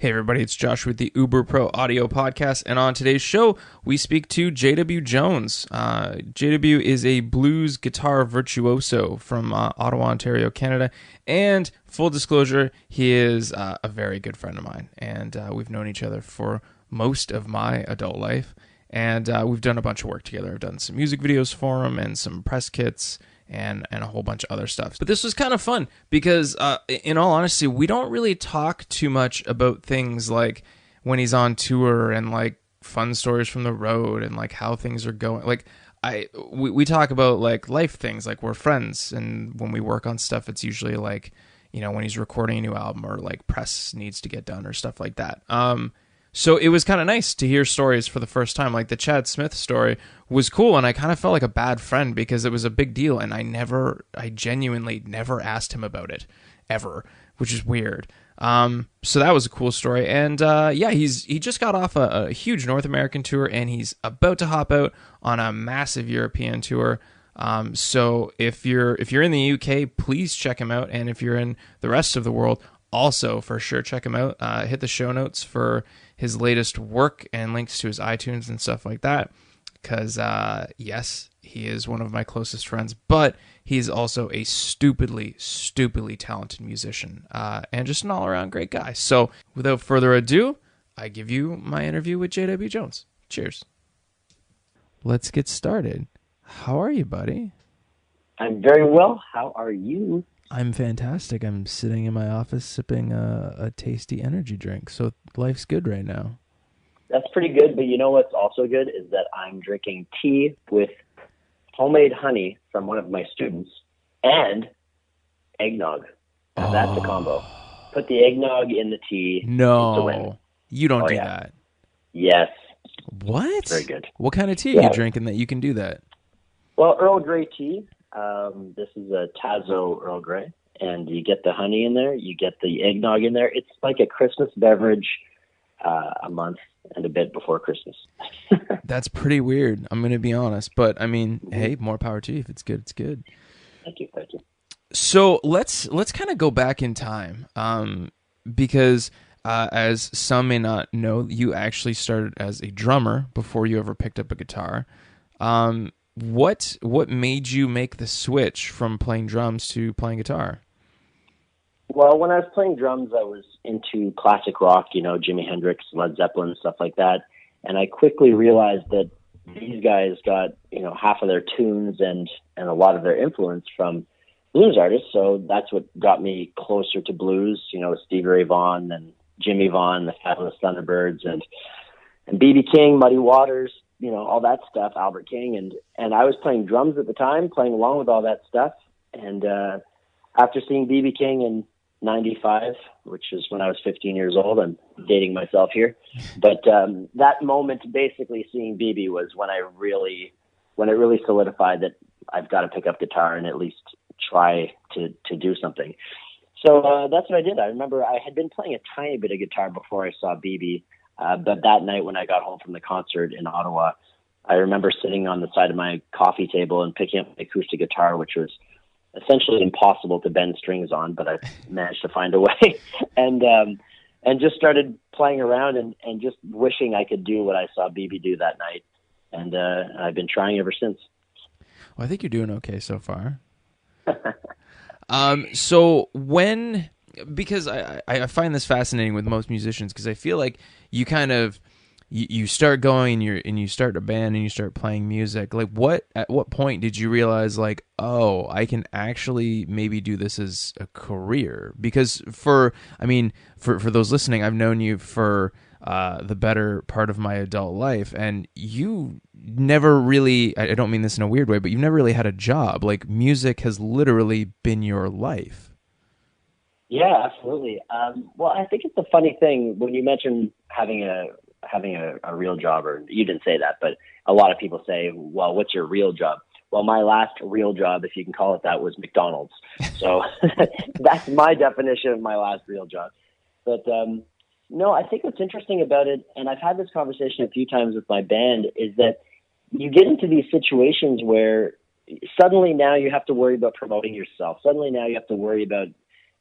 Hey everybody, it's Josh with the UberProAudio podcast, and on today's show, we speak to JWJones. JW is a blues guitar virtuoso from Ottawa, Ontario, Canada, and full disclosure, he is a very good friend of mine, and we've known each other for most of my adult life, and we've done a bunch of work together. I've done some music videos for him and some press kits, and a whole bunch of other stuff. But this was kind of fun because, in all honesty, we don't really talk too much about things like when he's on tour and like fun stories from the road and like how things are going. Like we talk about like life things, like we're friends, and when we work on stuff, it's usually like, you know, when he's recording a new album or like press needs to get done or stuff like that. So it was kind of nice to hear stories for the first time. Like the Chad Smith story was cool, and I kind of felt like a bad friend because it was a big deal, and I genuinely never asked him about it, ever, which is weird. So that was a cool story, and he just got off a huge North American tour, and he's about to hop out on a massive European tour. So if you're in the UK, please check him out, and if you're in the rest of the world, also for sure check him out. Hit the show notes for his latest work and links to his iTunes and stuff like that. Because, yes, he is one of my closest friends, but he's also a stupidly talented musician and just an all-around great guy. So, without further ado, I give you my interview with JWJones. Cheers. Let's get started. How are you, buddy? I'm very well. How are you? I'm fantastic. I'm sitting in my office sipping a tasty energy drink, so life's good right now. That's pretty good, but you know what's also good is that I'm drinking tea with homemade honey from one of my students and eggnog. And that's a combo. Put the eggnog in the tea. No, you don't do that. Yes. What? Very good. What kind of tea are you drinking that you can do that? Well, Earl Grey tea. This is a Tazo Earl Grey, and you get the honey in there, you get the eggnog in there. It's like a Christmas beverage a month and a bit before Christmas. That's pretty weird, I'm going to be honest. But, I mean, hey, more power to you. If it's good, it's good. Thank you. So let's kind of go back in time because, as some may not know, you actually started as a drummer before you ever picked up a guitar. What made you make the switch from playing drums to playing guitar? Well, when I was playing drums, I was into classic rock, you know, Jimi Hendrix, Led Zeppelin, stuff like that. And I quickly realized that these guys got, you know, half of their tunes and a lot of their influence from blues artists. So that's what got me closer to blues, you know, Stevie Ray Vaughan and Jimmy Vaughan, the Fabulous Thunderbirds, and B.B. King, Muddy Waters, you know, all that stuff, Albert King. And I was playing drums at the time, playing along with all that stuff. And after seeing B.B. King in 95, which is when I was 15 years old, I'm dating myself here. But that moment, basically seeing B.B. was when it really solidified that I've got to pick up guitar and at least try to do something. So that's what I did. I remember I had been playing a tiny bit of guitar before I saw B.B., but that night when I got home from the concert in Ottawa, I remember sitting on the side of my coffee table and picking up an acoustic guitar, which was essentially impossible to bend strings on, but I managed to find a way, and just started playing around and just wishing I could do what I saw BB do that night. And I've been trying ever since. Well, I think you're doing okay so far. So because I find this fascinating with most musicians, because I feel like you kind of you start going and you start a band and you start playing music. Like at what point did you realize like, oh, I can actually maybe do this as a career? Because for those listening, I've known you for the better part of my adult life, and you never really, I don't mean this in a weird way, but you've never really had a job. Like music has literally been your life. Yeah, absolutely. Well, I think it's a funny thing when you mentioned having a real job, or you didn't say that, but a lot of people say, well, what's your real job? Well, my last real job, if you can call it that, was McDonald's. So that's my definition of my last real job. But no, I think what's interesting about it, and I've had this conversation a few times with my band, is that you get into these situations where suddenly now you have to worry about promoting yourself. Suddenly now you have to worry about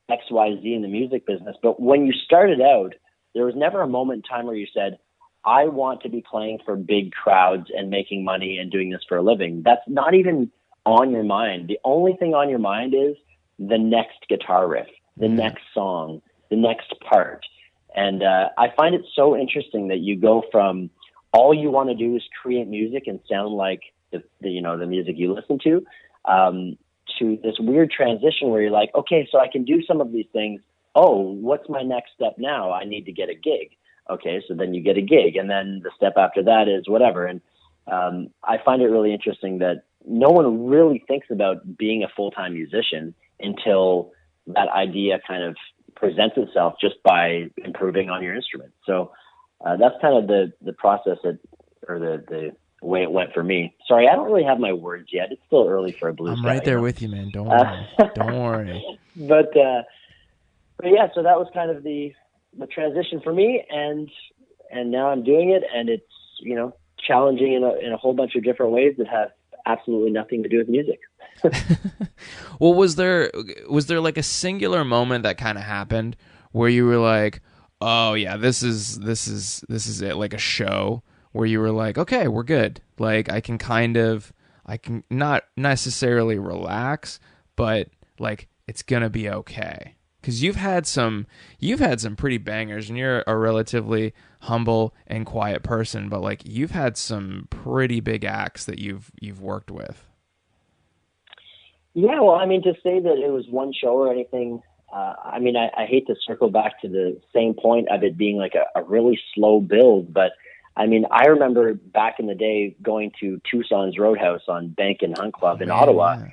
X, Y, Z in the music business. But when you started out, there was never a moment in time where you said, I want to be playing for big crowds and making money and doing this for a living. That's not even on your mind. The only thing on your mind is the next guitar riff, the next song, the next part. And I find it so interesting that you go from all you want to do is create music and sound like the music you listen to this weird transition where you're like, okay, so I can do some of these things. Oh, what's my next step now? I need to get a gig. Okay, so then you get a gig, and then the step after that is whatever. And I find it really interesting that no one really thinks about being a full-time musician until that idea kind of presents itself just by improving on your instrument. So that's kind of the process or the way it went for me. Sorry, I don't really have my words yet. It's still early for a blues I'm guy, right there with you, man. Don't worry. Don't worry. But yeah, so that was kind of the transition for me, and now I'm doing it, and it's, challenging in a whole bunch of different ways that have absolutely nothing to do with music. Well, was there like a singular moment that kind of happened where you were like, oh yeah, this is it, like a show where you were like, okay, we're good. Like I can not necessarily relax, but like it's gonna be okay. Because you've had some pretty bangers, and you're a relatively humble and quiet person, but like you've had some pretty big acts that you've worked with. Yeah, well, I mean, to say that it was one show or anything, I hate to circle back to the same point of it being like a really slow build, but I mean, I remember back in the day going to Tucson's Roadhouse on Bank and Hunt Club in Ottawa,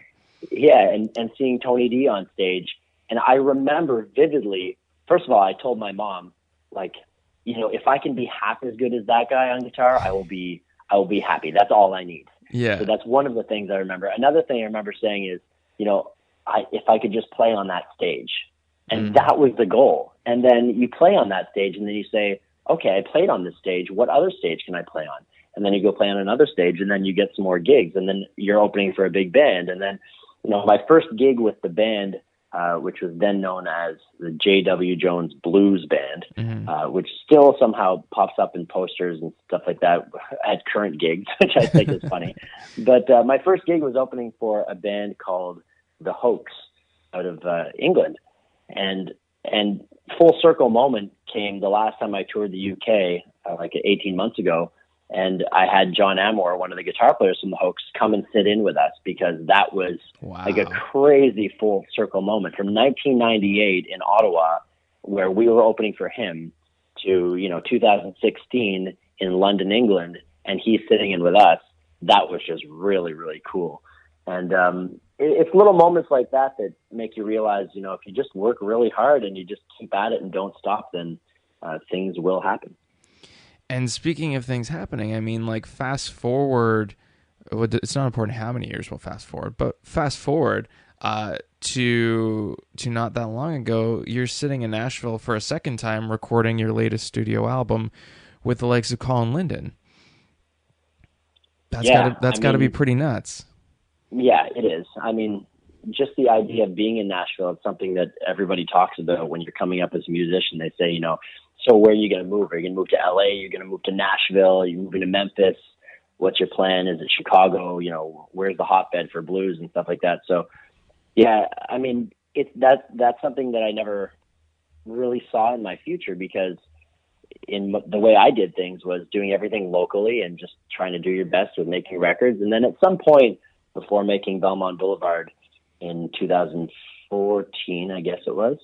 and seeing Tony D on stage. And I remember vividly, first of all, I told my mom, like, if I can be half as good as that guy on guitar, I will be happy. That's all I need. Yeah. So that's one of the things I remember. Another thing I remember saying is, if I could just play on that stage. And that was the goal. And then you play on that stage, and then you say, okay, I played on this stage. What other stage can I play on? And then you go play on another stage, and then you get some more gigs, and then you're opening for a big band. And then, my first gig with the band, which was then known as the JWJones Blues Band, which still somehow pops up in posters and stuff like that at current gigs, which I think is funny. But my first gig was opening for a band called The Hoax out of England. And full circle moment came the last time I toured the UK, like 18 months ago. And I had John Amor, one of the guitar players from The Hoax, come and sit in with us, because that was like a crazy full circle moment from 1998 in Ottawa, where we were opening for him, to 2016 in London, England, and he's sitting in with us. That was just really, really cool. And it's little moments like that that make you realize, if you just work really hard and you just keep at it and don't stop, then things will happen. And speaking of things happening, I mean, like, fast forward, it's not important how many years we'll fast forward, but fast forward to not that long ago, you're sitting in Nashville for a second time recording your latest studio album with the likes of Colin Linden. That's got to be pretty nuts. Yeah, it is. I mean, just the idea of being in Nashville, it's something that everybody talks about when you're coming up as a musician. They say, so where are you going to move? Are you going to move to LA? You're going to move to Nashville? Are you moving to Memphis? What's your plan? Is it Chicago? Where's the hotbed for blues and stuff like that? So, yeah, I mean, that's something that I never really saw in my future, because in the way I did things was doing everything locally and just trying to do your best with making records. And then at some point before making Belmont Boulevard in 2014, I guess it was,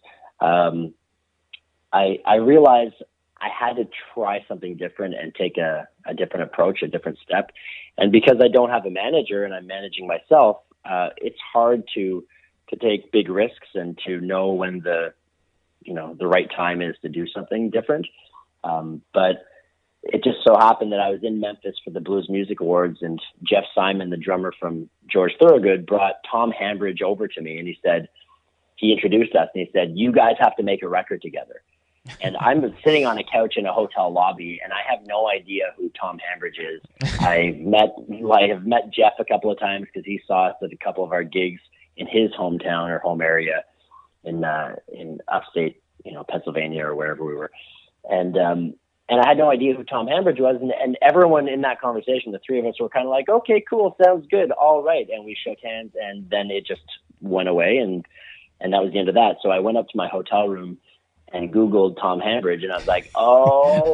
I realized I had to try something different and take a different approach, a different step. And because I don't have a manager and I'm managing myself, it's hard to take big risks and to know when the right time is to do something different. But it just so happened that I was in Memphis for the Blues Music Awards, and Jeff Simon, the drummer from George Thorogood, brought Tom Hambridge over to me, and he introduced us, and he said, "You guys have to make a record together." And I'm sitting on a couch in a hotel lobby, and I have no idea who Tom Hambridge is. I have met Jeff a couple of times because he saw us at a couple of our gigs in his hometown or home area in upstate, Pennsylvania or wherever we were. And I had no idea who Tom Hambridge was, and everyone in that conversation, the three of us were kind of like, okay, cool, sounds good, all right, and we shook hands, and then it just went away, and that was the end of that. So I went up to my hotel room and Googled Tom Hambridge, and I was like, oh,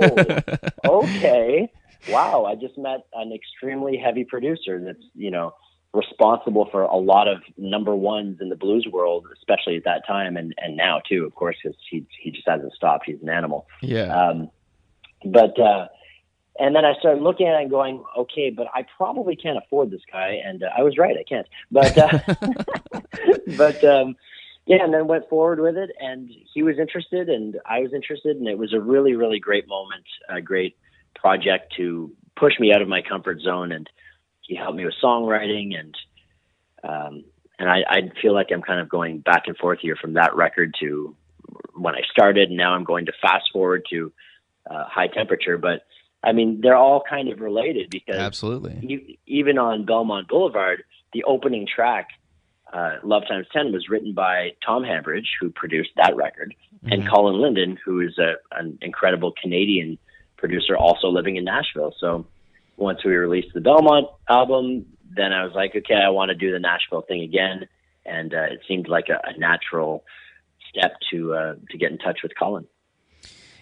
okay, wow, I just met an extremely heavy producer that's, you know, responsible for a lot of number ones in the blues world, especially at that time, and now too, of course, because he just hasn't stopped. He's an animal. Yeah. And then I started looking at it and going, okay, but I probably can't afford this guy. And I was right, I can't. But, yeah, and then went forward with it, and he was interested and I was interested, and it was a really, really great moment, a great project to push me out of my comfort zone. And he helped me with songwriting, and I feel like I'm kind of going back and forth here from that record to when I started, and now I'm going to fast forward to High Temperature. But I mean, they're all kind of related, because absolutely, even on Belmont Boulevard, the opening track, Love Times 10, was written by Tom Hambridge, who produced that record, and Colin Linden, who is an incredible Canadian producer also living in Nashville. So once we released the Belmont album, then I was like, okay, I want to do the Nashville thing again. And it seemed like a natural step to get in touch with Colin.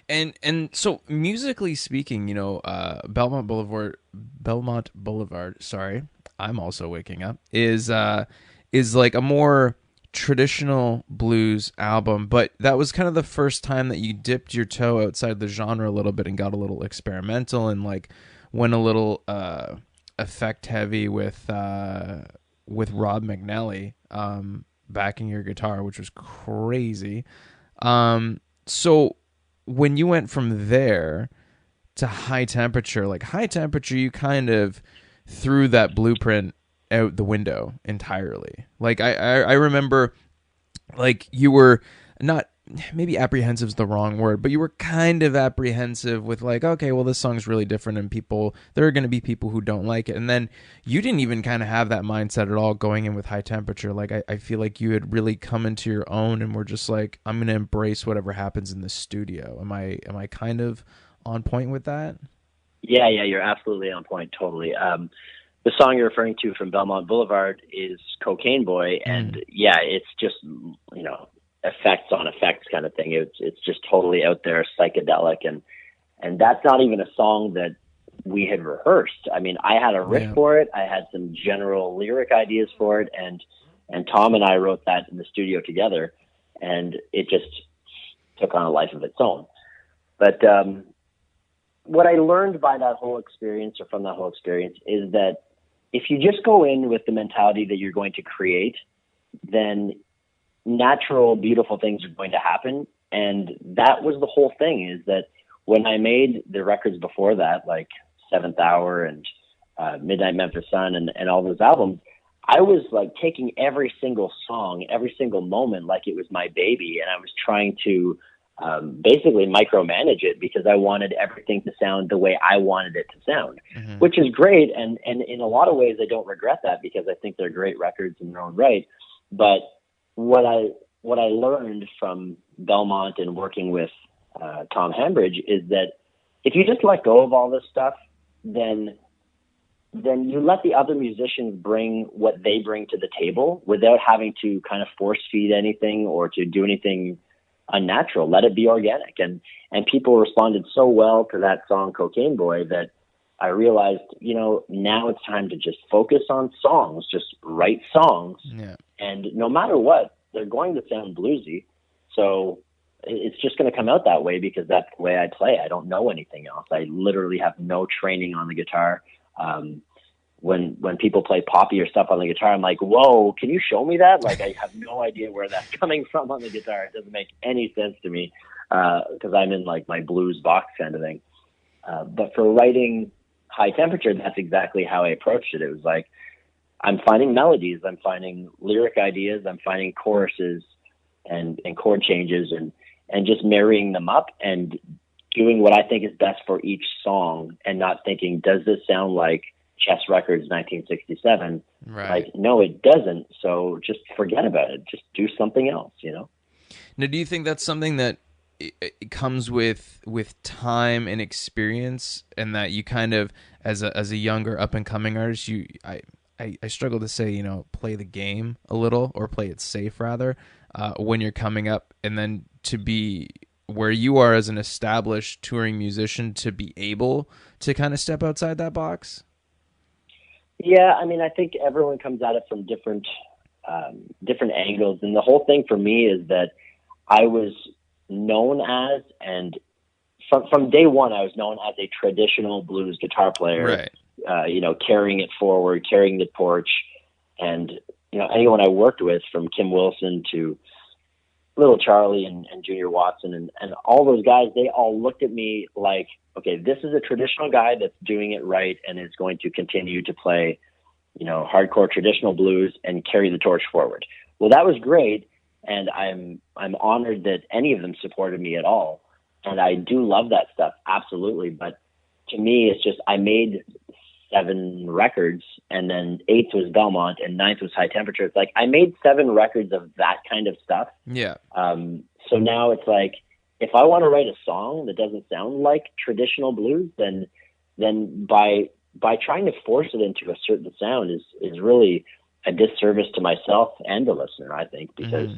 And so musically speaking, you know, Belmont Boulevard, sorry, I'm also waking up, is like a more traditional blues album, but that was kind of the first time that you dipped your toe outside the genre a little bit and got a little experimental and like went a little effect heavy with Rob McNally backing your guitar, which was crazy. So when you went from there to High Temperature, like High Temperature, you kind of threw that blueprint out the window entirely. Like I remember, like, you were not, maybe apprehensive is the wrong word, but you were kind of apprehensive with like, okay, well, this song's really different, and there are going to be people who don't like it. And then you didn't even kind of have that mindset at all going in with High Temperature. Like I feel like you had really come into your own and were just like, I'm going to embrace whatever happens in the studio. Am I kind of on point with that? Yeah, you're absolutely on point. Totally. The song you're referring to from Belmont Boulevard is Cocaine Boy. And yeah, it's just, you know, effects on effects kind of thing. It's just totally out there, psychedelic. And that's not even a song that we had rehearsed. I mean, I had a riff for it. I had some general lyric ideas for it. And Tom and I wrote that in the studio together, and it just took on a life of its own. But, what I learned by that whole experience, or from that whole experience, is that if you just go in with the mentality that you're going to create, then natural, beautiful things are going to happen. And that was the whole thing, is that when I made the records before that, like Seventh Hour and Midnight Memphis Sun and all those albums, I was like taking every single song, every single moment like it was my baby. And I was trying to basically micromanage it, because I wanted everything to sound the way I wanted it to sound, which is great. And in a lot of ways, I don't regret that, because I think they're great records in their own right. But what I learned from Belmont and working with Tom Hambridge is that if you just let go of all this stuff, then you let the other musicians bring what they bring to the table without having to kind of force feed anything or to do anything unnatural. Let it be organic. And people responded so well to that song Cocaine Boy that I realized, you know, now it's time to just focus on songs, just write songs. Yeah. And no matter what, they're going to sound bluesy. So it's just going to come out that way, because that's the way I play. I don't know anything else. I literally have no training on the guitar. When people play poppy or stuff on the guitar, I'm like, whoa, can you show me that? Like, I have no idea where that's coming from on the guitar. It doesn't make any sense to me, because I'm in like my blues box kind of thing. But for writing High Temperature, that's exactly how I approached it. It was like, I'm finding melodies, I'm finding lyric ideas, I'm finding choruses and chord changes, and just marrying them up and doing what I think is best for each song, and not thinking, does this sound like Chess Records 1967? Right. Like, no, it doesn't. So just forget about it. Just do something else, you know? Now, do you think that's something that it comes with time and experience, and that you kind of, as a younger up and coming artist, I struggle to say, play the game a little, or play it safe rather, when you're coming up, and then to be where you are as an established touring musician, to be able to kind of step outside that box. Yeah, I mean, I think everyone comes at it from different angles, and the whole thing for me is that I was known as, and from day one, I was known as a traditional blues guitar player, right? Carrying it forward, carrying the torch, and anyone I worked with, from Kim Wilson to Little Charlie and Junior Watson and all those guys, they all looked at me like, okay, this is a traditional guy that's doing it right and is going to continue to play, hardcore traditional blues and carry the torch forward. Well, that was great, and I'm honored that any of them supported me at all, and I do love that stuff, absolutely. But to me, it's just, I made 7 records, and then 8th was Belmont, and 9th was High Temperature. It's like I made 7 records of that kind of stuff. Yeah. So now it's like, if I want to write a song that doesn't sound like traditional blues, then by trying to force it into a certain sound is really a disservice to myself and the listener, I think, because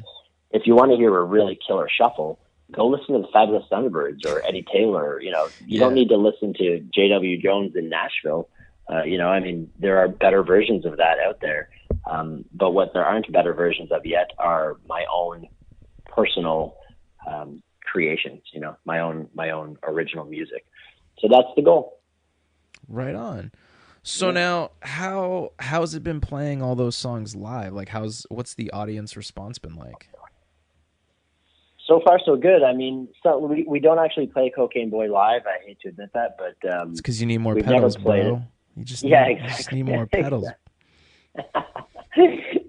if you want to hear a really killer shuffle, go listen to the Fabulous Thunderbirds or Eddie Taylor. You don't need to listen to JWJones in Nashville. I mean, there are better versions of that out there. But what there aren't better versions of yet are my own personal creations, my own original music. So that's the goal. Right on. So now, how's it been playing all those songs live? Like, what's the audience response been like? So far, so good. I mean, we don't actually play Cocaine Boy live. I hate to admit that, but it's because you need more pedals, bro. You just need more pedals.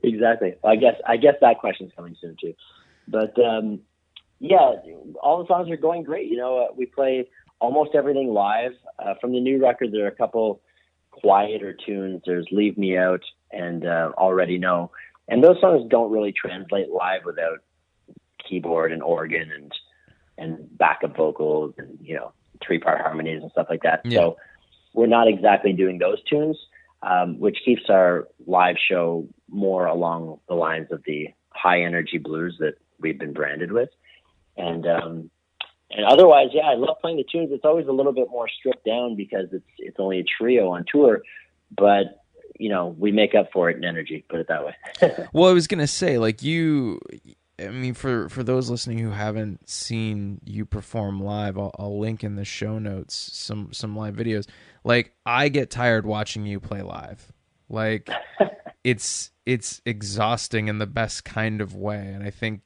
Exactly. Well, I guess that question's coming soon too. But all the songs are going great. We play almost everything live. From the new record, there are a couple quieter tunes. There's Leave Me Out and Already Know. And those songs don't really translate live without keyboard and organ and backup vocals and, 3-part harmonies and stuff like that. Yeah. So we're not exactly doing those tunes, which keeps our live show more along the lines of the high energy blues that we've been branded with. And otherwise, I love playing the tunes. It's always a little bit more stripped down because it's only a trio on tour, but we make up for it in energy, put it that way. Well, I was going to say, like, for those listening who haven't seen you perform live, I'll link in the show notes some live videos. Like, I get tired watching you play live. Like, it's exhausting in the best kind of way. And I think,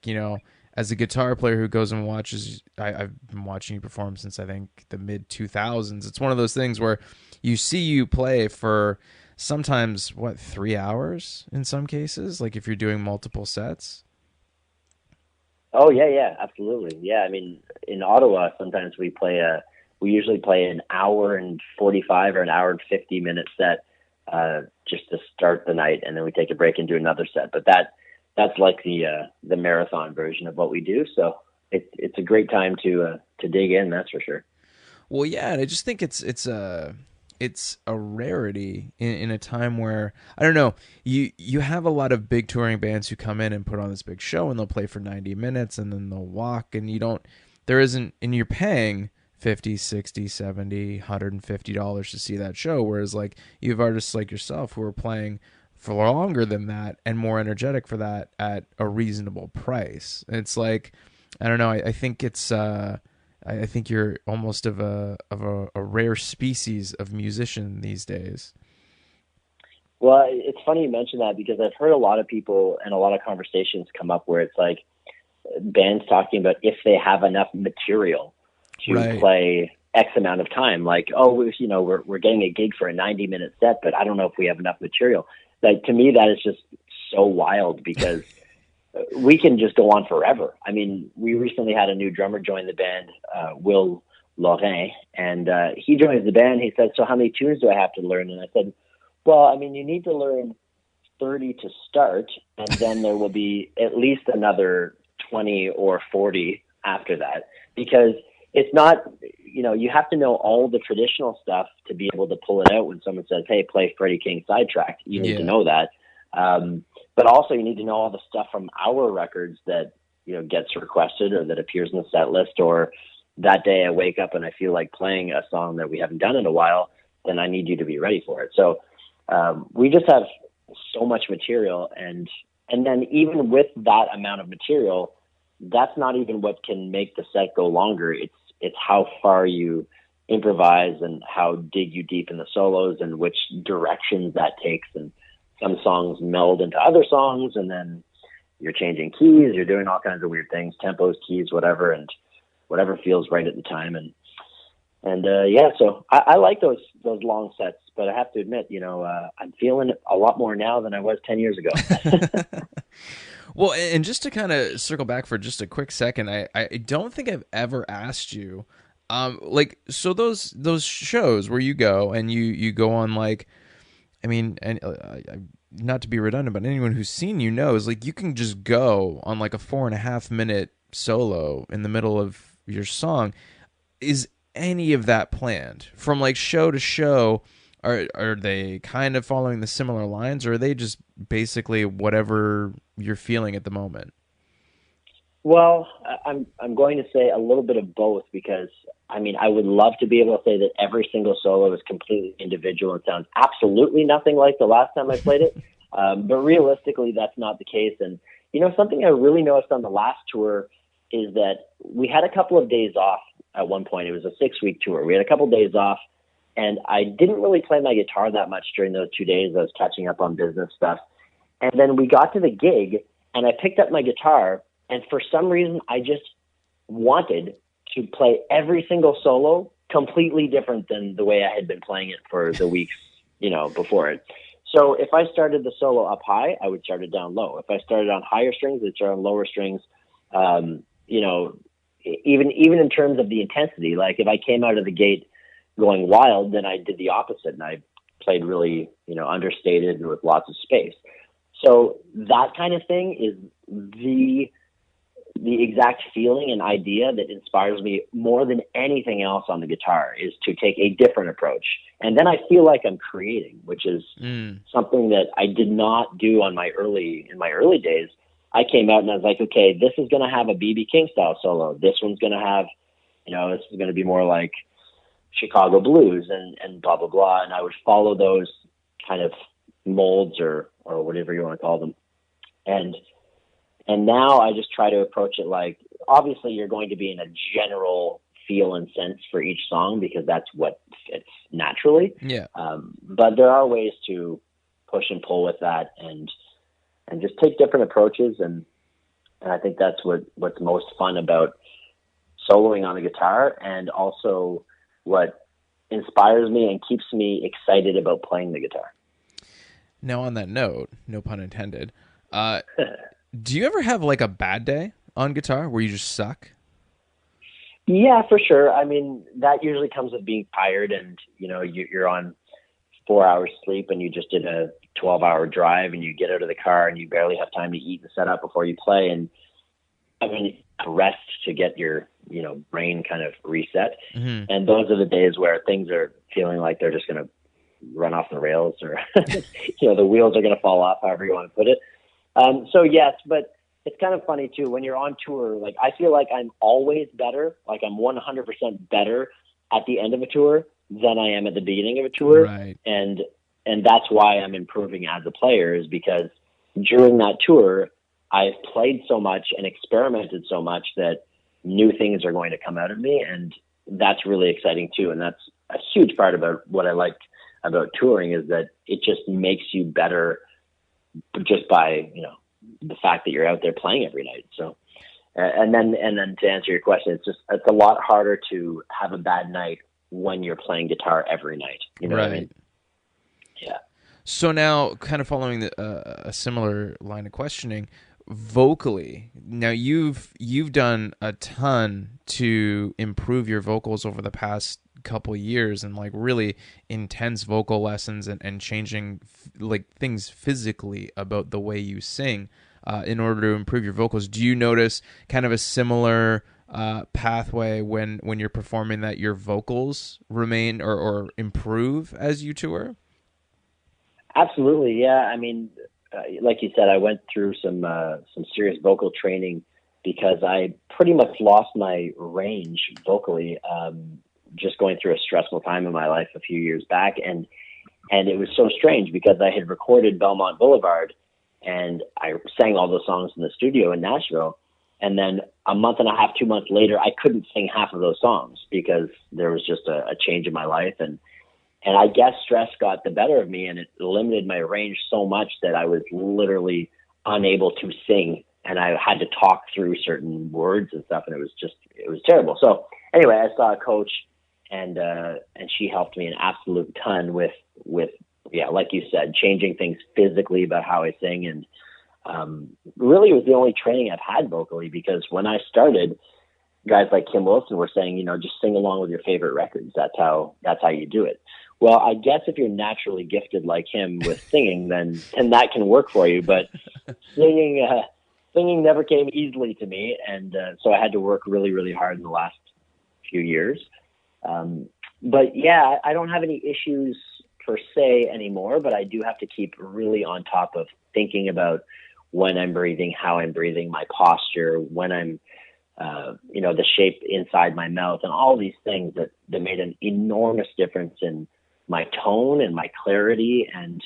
as a guitar player who goes and watches, I've been watching you perform since I think the mid 2000s. It's one of those things where you see you play for sometimes 3 hours in some cases, like if you're doing multiple sets. Oh yeah, absolutely. Yeah, I mean, in Ottawa, sometimes we usually play an hour and 45 or an hour and 50 minute set just to start the night, and then we take a break and do another set. But that's like the marathon version of what we do. So it's a great time to dig in. That's for sure. Well, yeah, and I just think it's a rarity in a time where, I don't know, you have a lot of big touring bands who come in and put on this big show, and they'll play for 90 minutes and then they'll walk, and you're paying $50, $60, $70, $150 to see that show. Whereas like you have artists like yourself who are playing for longer than that and more energetic for that at a reasonable price. And it's like, I don't know, I think it's I think you're almost of a rare species of musician these days. Well, it's funny you mention that, because I've heard a lot of people and a lot of conversations come up where it's like bands talking about if they have enough material to play X amount of time. Like, we're getting a gig for a 90-minute set, but I don't know if we have enough material. Like, to me, that is just so wild, because we can just go on forever. I mean, we recently had a new drummer join the band, Will Lorrain, and he joins the band. He said, so how many tunes do I have to learn? And I said, well, I mean, you need to learn 30 to start, and then there will be at least another 20 or 40 after that, because it's not, you have to know all the traditional stuff to be able to pull it out when someone says, hey, play Freddie King Sidetracked. You need to know that. But also you need to know all the stuff from our records that, gets requested or that appears in the set list, or that day I wake up and I feel like playing a song that we haven't done in a while, then I need you to be ready for it. So we just have so much material. And then even with that amount of material, that's not even what can make the set go longer. It's how far you improvise and how dig you deep in the solos and which directions that takes. And some songs meld into other songs, and then you're changing keys, you're doing all kinds of weird things, tempos, keys, whatever, and whatever feels right at the time. So I like those long sets, but I have to admit, I'm feeling it a lot more now than I was 10 years ago. Well, and just to kind of circle back for just a quick second, I don't think I've ever asked you, so those shows where you go and you go on, like, I mean, and not to be redundant, but anyone who's seen you knows, like, you can just go on like a 4.5 minute solo in the middle of your song. Is any of that planned from like show to show? Are they kind of following the similar lines, or are they just basically whatever you're feeling at the moment? Well, I'm going to say a little bit of both, because I mean, I would love to be able to say that every single solo is completely individual and sounds absolutely nothing like the last time I played it. But realistically, that's not the case. And, something I really noticed on the last tour is that we had a couple of days off at one point. It was a 6-week tour. We had a couple of days off, and I didn't really play my guitar that much during those 2 days. I was catching up on business stuff. And then we got to the gig, and I picked up my guitar, and for some reason, I just wanted to play every single solo completely different than the way I had been playing it for the weeks, before it. So if I started the solo up high, I would start it down low. If I started on higher strings, I'd start on lower strings. Even in terms of the intensity, like if I came out of the gate going wild, then I did the opposite, and I played really, understated with lots of space. So that kind of thing is the exact feeling and idea that inspires me more than anything else on the guitar, is to take a different approach. And then I feel like I'm creating, which is something that I did not do in my early days. I came out and I was like, okay, this is going to have a B.B. King style solo. This one's going to have, this is going to be more like Chicago blues and blah, blah, blah. And I would follow those kind of molds or whatever you want to call them. And now I just try to approach it like, obviously you're going to be in a general feel and sense for each song, because that's what fits naturally. Yeah. But there are ways to push and pull with that and just take different approaches. And I think that's what's most fun about soloing on the guitar, and also what inspires me and keeps me excited about playing the guitar. Now, on that note, no pun intended, do you ever have like a bad day on guitar where you just suck? Yeah, for sure. I mean, that usually comes with being tired, and you're on 4 hours sleep, and you just did a 12-hour drive, and you get out of the car and you barely have time to eat and set up before you play. And I mean, rest to get your brain kind of reset. Mm-hmm. And those are the days where things are feeling like they're just going to run off the rails, or the wheels are going to fall off, however you want to put it. So yes, but it's kind of funny too, when you're on tour, like I feel like I'm always better. Like I'm 100% better at the end of a tour than I am at the beginning of a tour. Right. And that's why I'm improving as a player, is because during that tour, I've played so much and experimented so much that new things are going to come out of me. And that's really exciting too. And that's a huge part about what I like about touring, is that it just makes you better just by, the fact that you're out there playing every night. So, and then to answer your question, it's a lot harder to have a bad night when you're playing guitar every night. You know right. what I mean? Yeah. So now, kind of following a similar line of questioning, vocally, now you've done a ton to improve your vocals over the past couple years, and like really intense vocal lessons and changing like things physically about the way you sing in order to improve your vocals. Do you notice kind of a similar pathway when you're performing that your vocals remain or improve as you tour? Absolutely, yeah. I mean, like you said, I went through some serious vocal training because I pretty much lost my range vocally, just going through a stressful time in my life a few years back, and it was so strange because I had recorded Belmont Boulevard, and I sang all those songs in the studio in Nashville, and then a month and a half, 2 months later, I couldn't sing half of those songs because there was just a change in my life, and I guess stress got the better of me, and it limited my range so much that I was literally unable to sing, and I had to talk through certain words and stuff, and it was terrible. So anyway, I saw a coach, and she helped me an absolute ton with yeah, like you said, changing things physically about how I sing, and really it was the only training I've had vocally, because when I started, guys like Kim Wilson were saying, just sing along with your favorite records. That's how you do it. Well, I guess if you're naturally gifted like him with singing, then that can work for you. But singing never came easily to me, and so I had to work really, really hard in the last few years. But yeah, I don't have any issues per se anymore, but I do have to keep really on top of thinking about when I'm breathing, how I'm breathing, my posture, when I'm the shape inside my mouth, and all these things that made an enormous difference in my tone and my clarity and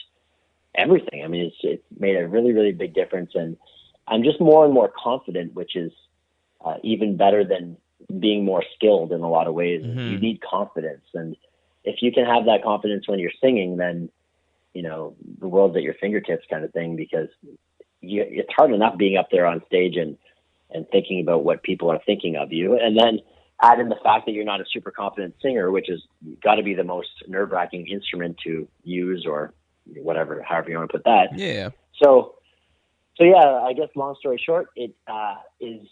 everything. I mean, it's made a really, really big difference, and I'm just more and more confident, which is even better than being more skilled in a lot of ways. Mm-hmm. You need confidence, and if you can have that confidence when you're singing, then the world's at your fingertips, kind of thing, because it's hard enough being up there on stage and thinking about what people are thinking of you, and then add in the fact that you're not a super confident singer, which has got to be the most nerve-wracking instrument to use, or whatever, however you want to put that. Yeah. So yeah, I guess long story short, it is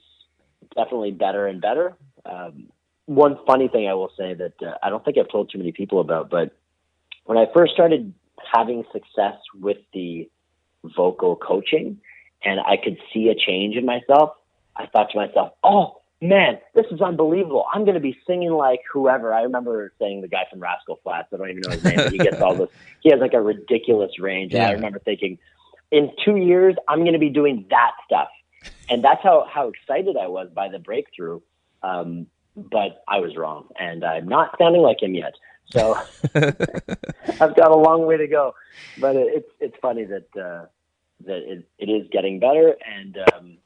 definitely better and better. One funny thing I will say that I don't think I've told too many people about, but when I first started having success with the vocal coaching and I could see a change in myself, I thought to myself, oh man, this is unbelievable. I'm going to be singing like whoever. I remember saying the guy from Rascal Flatts. I don't even know his name, but he gets all this. He has like a ridiculous range. Yeah. And I remember thinking, in 2 years, I'm going to be doing that stuff. And that's how excited I was by the breakthrough. But I was wrong, and I'm not sounding like him yet. So I've got a long way to go. But it's funny that it is getting better, and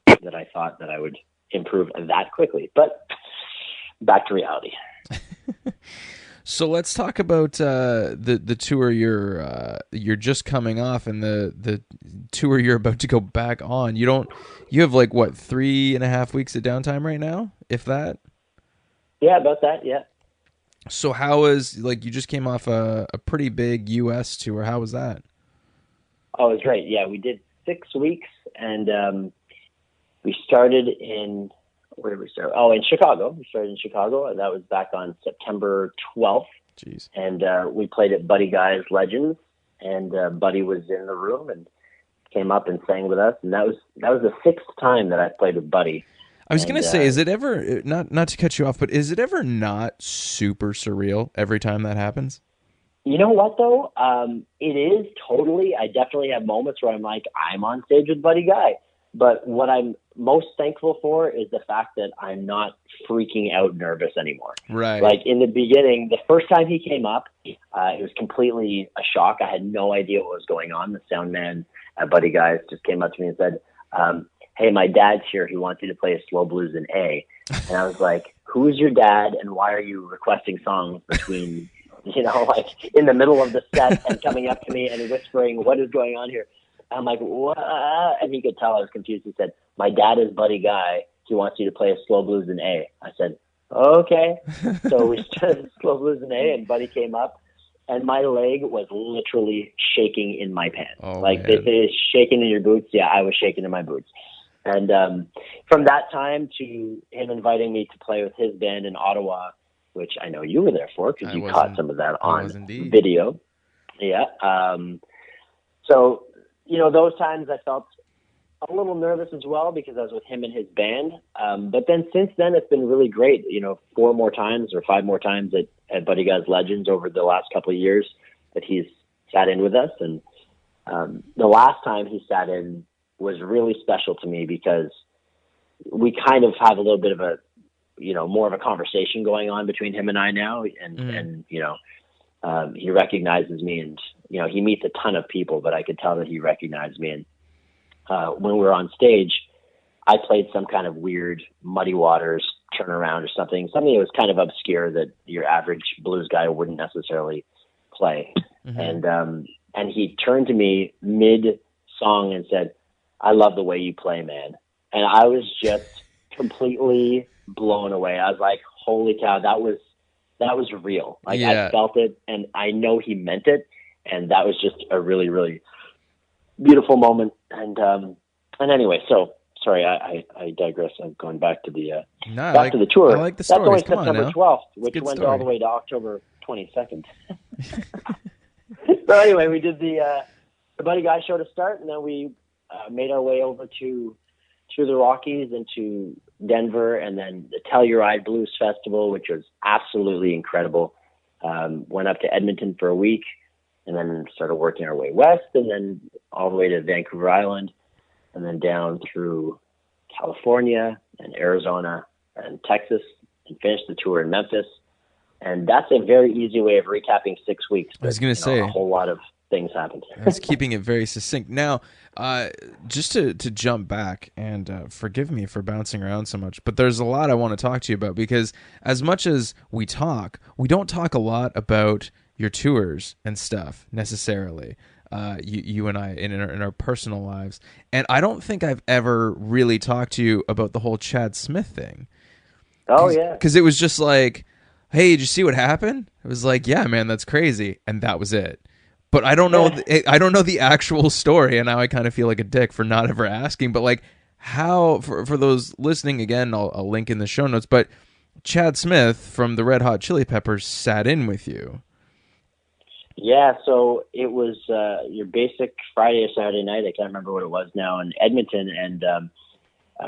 that I thought that I would improve that quickly. But back to reality. So let's talk about the tour you're just coming off, and the tour you're about to go back on. You have like what, 3.5 weeks of downtime right now, if that? Yeah, about that. Yeah. So how is, like, you just came off a pretty big U.S. tour? How was that? Oh, it was great. Yeah, we did 6 weeks, and we started in, where did we start? Oh, in Chicago. We started in Chicago, and that was back on September 12th. Jeez. And we played at Buddy Guy's Legends, and Buddy was in the room and came up and sang with us. And that was the 6th time that I played with Buddy. I was going to say, is it ever, not to cut you off, but is it ever not super surreal every time that happens? You know what, though? It is totally. I definitely have moments where I'm like, I'm on stage with Buddy Guy. But what I'm most thankful for is the fact that I'm not freaking out nervous anymore. Right. Like in the beginning, the first time he came up, it was completely a shock. I had no idea what was going on. The sound man at Buddy Guys just came up to me and said, hey, my dad's here. He wants you to play a slow blues in A. And I was like, who is your dad, and why are you requesting songs between, like in the middle of the set and coming up to me and whispering, what is going on here? I'm like, what? And he could tell I was confused. He said, my dad is Buddy Guy. He wants you to play a slow blues in A. I said, okay. So we started slow blues in A, and Buddy came up, and my leg was literally shaking in my pants. Oh, like, man. they say shaking in your boots. Yeah, I was shaking in my boots. And from that time to him inviting me to play with his band in Ottawa, which I know you were there for because you caught some of that on video. Yeah. So, those times I felt a little nervous as well because I was with him and his band. But then since then, it's been really great. 4 more times or 5 more times at Buddy Guy's Legends over the last couple of years that he's sat in with us. And the last time he sat in was really special to me because we kind of have a little bit of a, more of a conversation going on between him and I now. And he recognizes me and, he meets a ton of people, but I could tell that he recognized me. And when we were on stage, I played some kind of weird Muddy Waters turnaround or something that was kind of obscure that your average blues guy wouldn't necessarily play. Mm-hmm. And he turned to me mid song and said, "I love the way you play, man." And I was just completely blown away. I was like, holy cow, that was real. Like I felt it and I know he meant it. And that was just a really, really beautiful moment. And anyway, so sorry, I digress. I'm going back to the to the tour. I like the stories. That's only September 12th, which went all the way to October 22nd. So anyway, we did the Buddy Guy show to start, and then we made our way over to the Rockies and to Denver, and then the Telluride Blues Festival, which was absolutely incredible. Went up to Edmonton for a week, and then started working our way west, and then all the way to Vancouver Island, and then down through California and Arizona and Texas, and finished the tour in Memphis. And that's a very easy way of recapping 6 weeks. I was going to say a whole lot of things happened. That's keeping it very succinct. Now, just to jump back, and forgive me for bouncing around so much, but there's a lot I want to talk to you about, because as much as we don't talk a lot about your tours and stuff necessarily. You and I in our personal lives, and I don't think I've ever really talked to you about the whole Chad Smith thing. Oh yeah, because it was just like, hey, did you see what happened? It was like, yeah, man, that's crazy, and that was it. But I don't know. I don't know the actual story, and now I kind of feel like a dick for not ever asking. But like, how for those listening again, I'll link in the show notes. But Chad Smith from the Red Hot Chili Peppers sat in with you. Yeah, so it was your basic Friday or Saturday night. I can't remember what it was now, in Edmonton, and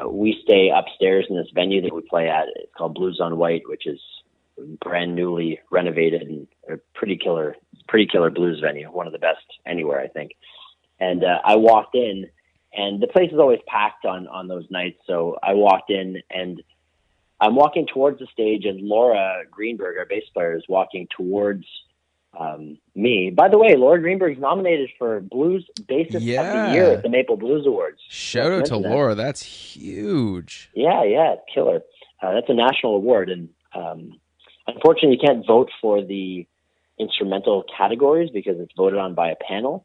we stay upstairs in this venue that we play at. It's called Blues on White, which is brand newly renovated and a pretty killer blues venue, one of the best anywhere, I think. And I walked in, and the place is always packed on those nights. So I walked in, and I'm walking towards the stage, and Laura Greenberg, our bass player, is walking towards me. By the way, Laura Greenberg's nominated for Blues Bassist of the Year at the Maple Blues Awards. Shout out to Laura. That's huge. Yeah, killer. That's a national award, and unfortunately, you can't vote for the instrumental categories because it's voted on by a panel.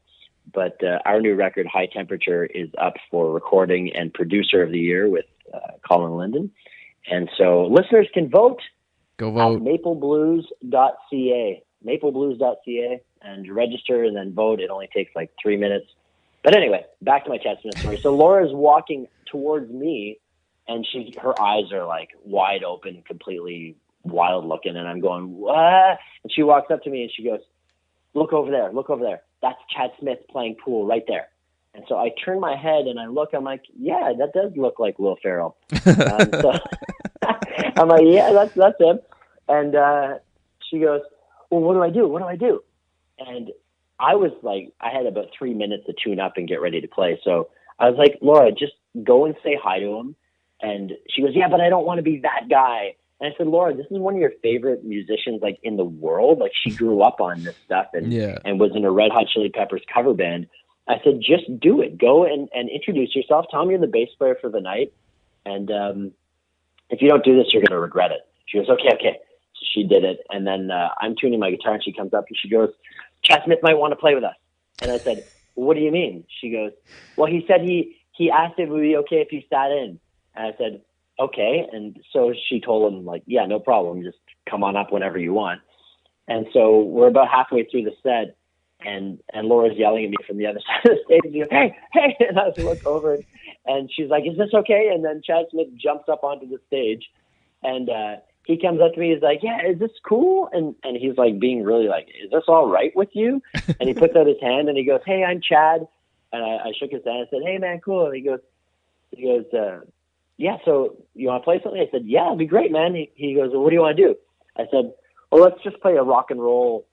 But our new record, High Temperature, is up for recording and producer of the year with Colin Linden. And so listeners can vote. Go vote. At mapleblues.ca. mapleblues.ca, and register and then vote. It only takes like 3 minutes. But anyway, back to my Chad Smith story. So Laura's walking towards me, and her eyes are like wide open, completely wild looking, and I'm going, what? And she walks up to me and she goes, look over there. That's Chad Smith playing pool right there. And so I turn my head and I look, I'm like, yeah, that does look like Will Ferrell. So I'm like, yeah, that's him. And she goes, well, what do I do? And I was like, I had about 3 minutes to tune up and get ready to play. So I was like, Laura, just go and say hi to him. And she goes, yeah, but I don't want to be that guy. And I said, Laura, this is one of your favorite musicians, like, in the world. Like, she grew up on this stuff and was in a Red Hot Chili Peppers cover band. I said, just do it. Go and introduce yourself. Tell me you're the bass player for the night. And if you don't do this, you're going to regret it. She goes, okay. So she did it. And then I'm tuning my guitar, and she comes up and she goes, Chad Smith might want to play with us. And I said, what do you mean? She goes, well, he said he asked if it would be okay if you sat in. And I said, okay. And so she told him, like, yeah, no problem. Just come on up whenever you want. And so we're about halfway through the set, and Laura's yelling at me from the other side of the stage. She goes, hey. And I look over, and she's like, is this okay? And then Chad Smith jumps up onto the stage, and he comes up to me. He's like, yeah, is this cool? And he's like being really like, is this all right with you? And he puts out his hand, and he goes, hey, I'm Chad. And I shook his hand and said, hey, man, cool. And he goes, He goes, yeah, so you want to play something? I said, yeah, it'd be great, man. He goes, well, what do you want to do? I said, well, let's just play a rock and roll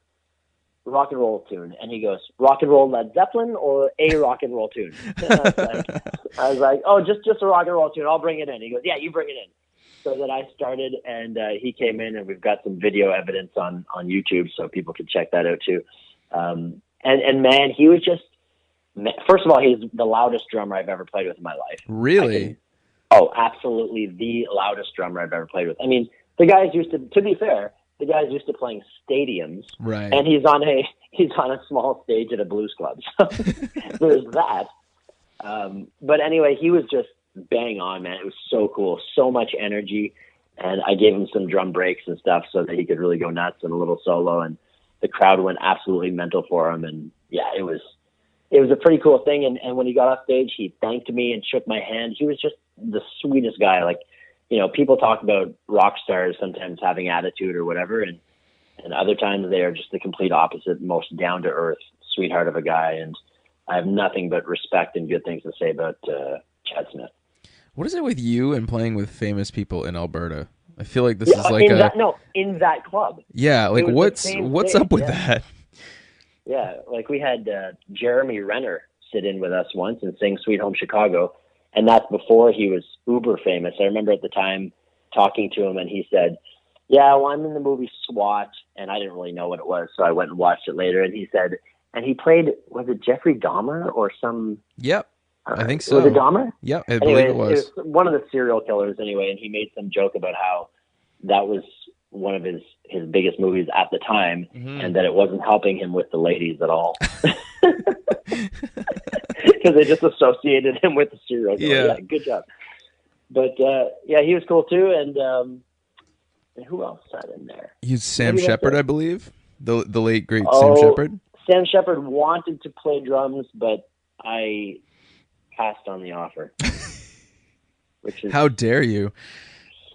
tune. And he goes, rock and roll Led Zeppelin or a rock and roll tune? I was like, oh, just a rock and roll tune. I'll bring it in. He goes, yeah, you bring it in. So then I started, and he came in, and we've got some video evidence on YouTube, so people can check that out too. And man, he was just, first of all, he's the loudest drummer I've ever played with in my life. Really? Oh, absolutely the loudest drummer I've ever played with. I mean, the guys used to be fair, the guy's used to playing stadiums, right? And he's on a small stage at a blues club. So there's that. But anyway, he was just bang on, man. It was so cool, so much energy, and I gave him some drum breaks and stuff so that he could really go nuts and a little solo, and the crowd went absolutely mental for him. And yeah, it was a pretty cool thing. And when he got off stage, he thanked me and shook my hand. He was just the sweetest guy. Like, you know, people talk about rock stars sometimes having attitude or whatever, and other times they are just the complete opposite, most down to earth sweetheart of a guy. And I have nothing but respect and good things to say about Chad Smith. What is it with you and playing with famous people in Alberta? I feel like this is like in that club. Yeah, like what's up with that? Yeah, like we had Jeremy Renner sit in with us once and sing Sweet Home Chicago, and that's before he was uber famous. I remember at the time talking to him, and he said, yeah, well, I'm in the movie SWAT, and I didn't really know what it was, so I went and watched it later, and he said, and he played, was it Jeffrey Dahmer or some... Yep. I think so. Was it Dahmer? Yeah, I believe it was. It was one of the serial killers anyway, and he made some joke about how that was one of his biggest movies at the time, and that it wasn't helping him with the ladies at all. Because they just associated him with the serial killer. Yeah, good job. But yeah, he was cool too, and who else sat in there? He's Sam Shepard, I believe. The late, great Sam Shepard. Sam Shepard wanted to play drums, but I passed on the offer. Which is, how dare you?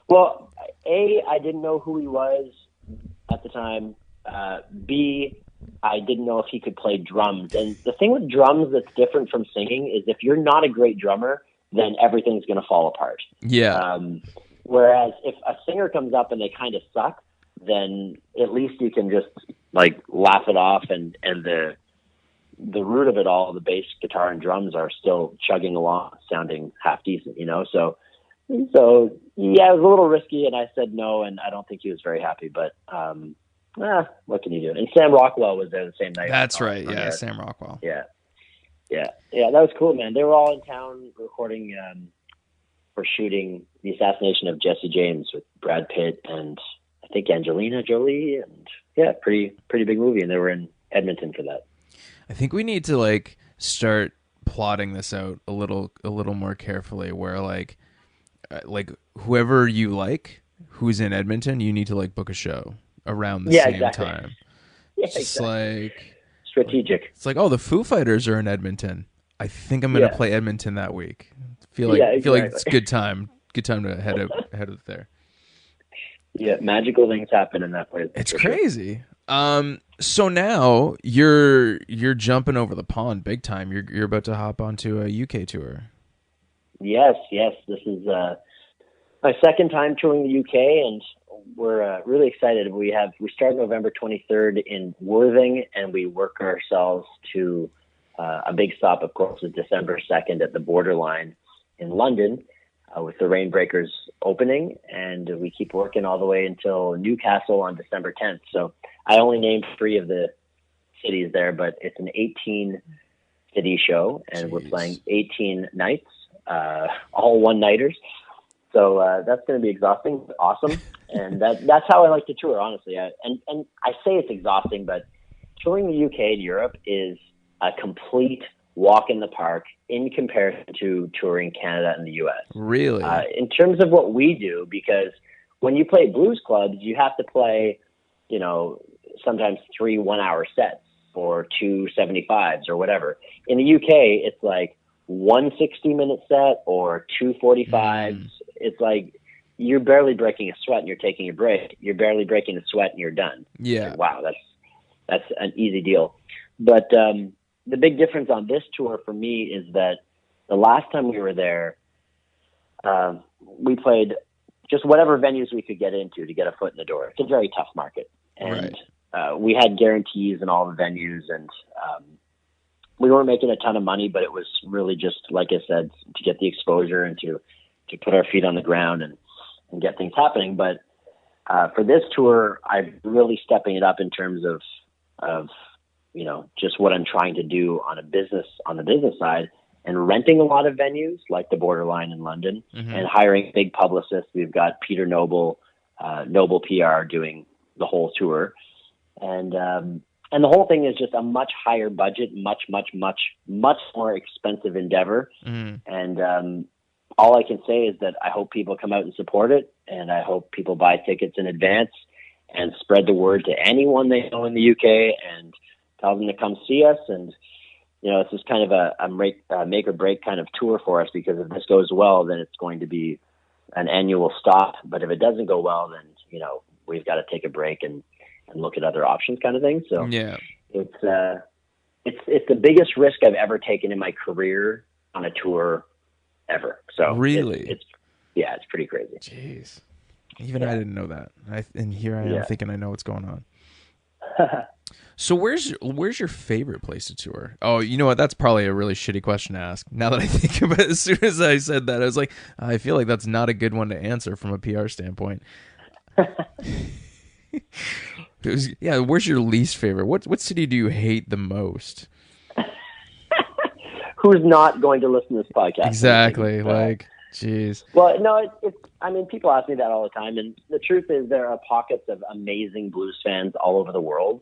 Well, A, I didn't know who he was at the time. B, I didn't know if he could play drums. And the thing with drums that's different from singing is if you're not a great drummer, then everything's going to fall apart. Yeah. Whereas if a singer comes up and they kind of suck, then at least you can just like laugh it off, and the root of it all, the bass, guitar, and drums are still chugging along, sounding half decent, you know? So yeah, it was a little risky, and I said no, and I don't think he was very happy, but what can you do? And Sam Rockwell was there the same night. That's right, yeah, Sam Rockwell. Yeah, that was cool, man. They were all in town recording for shooting the assassination of Jesse James with Brad Pitt and I think Angelina Jolie, and yeah, pretty big movie, and they were in Edmonton for that. I think we need to like start plotting this out a little more carefully, where like whoever you like who's in Edmonton, you need to like book a show around the same time. Yeah, just like strategic. It's like, oh, the Foo Fighters are in Edmonton. I think I'm gonna play Edmonton that week. Feel like it's good time to head out there. Yeah, magical things happen in that place. It's crazy. Sure. So now you're jumping over the pond big time. You're about to hop onto a UK tour. Yes. This is my second time touring the UK, and we're really excited. We start November 23rd in Worthing, and we work ourselves to a big stop, of course, is December 2nd at the Borderline in London. With the Rainbreakers opening, and we keep working all the way until Newcastle on December 10th. So I only named 3 of the cities there, but it's an 18-city show, and we're playing 18 nights, all one-nighters. So that's going to be exhausting, but awesome. And that's how I like to tour, honestly. And I say it's exhausting, but touring the UK and Europe is a complete walk in the park in comparison to touring Canada and the U.S. Really? In terms of what we do, because when you play blues clubs, you have to play, sometimes 3 one-hour sets or 2 75s or whatever. In the UK, it's like 1 60-minute set or 2 45s. It's like you're barely breaking a sweat and you're taking a break. You're barely breaking a sweat and you're done. Yeah. Like, wow, that's an easy deal. But the big difference on this tour for me is that the last time we were there, we played just whatever venues we could get into to get a foot in the door. It's a very tough market. And we had guarantees in all the venues, and we weren't making a ton of money, but it was really just, like I said, to get the exposure and to put our feet on the ground and get things happening. But for this tour, I'm really stepping it up in terms of just what I'm trying to do on the business side, and renting a lot of venues like the Borderline in London, and hiring big publicists. We've got Peter Noble, Noble PR, doing the whole tour. And the whole thing is just a much higher budget, much more expensive endeavor. And all I can say is that I hope people come out and support it, and I hope people buy tickets in advance and spread the word to anyone they know in the UK and tell them to come see us. And it's just kind of a make or break kind of tour for us, because if this goes well, then it's going to be an annual stop. But if it doesn't go well, then we've got to take a break and look at other options, kind of thing. So it's the biggest risk I've ever taken in my career on a tour ever. So really, it's pretty crazy. Jeez, even I didn't know that. And here I am thinking I know what's going on. So where's your favorite place to tour? Oh, you know what? That's probably a really shitty question to ask. Now that I think about it, as soon as I said that, I was like, I feel like that's not a good one to answer from a PR standpoint. Where's your least favorite? What city do you hate the most? Who's not going to listen to this podcast? Exactly. Jeez. Well, no, people ask me that all the time, and the truth is there are pockets of amazing blues fans all over the world.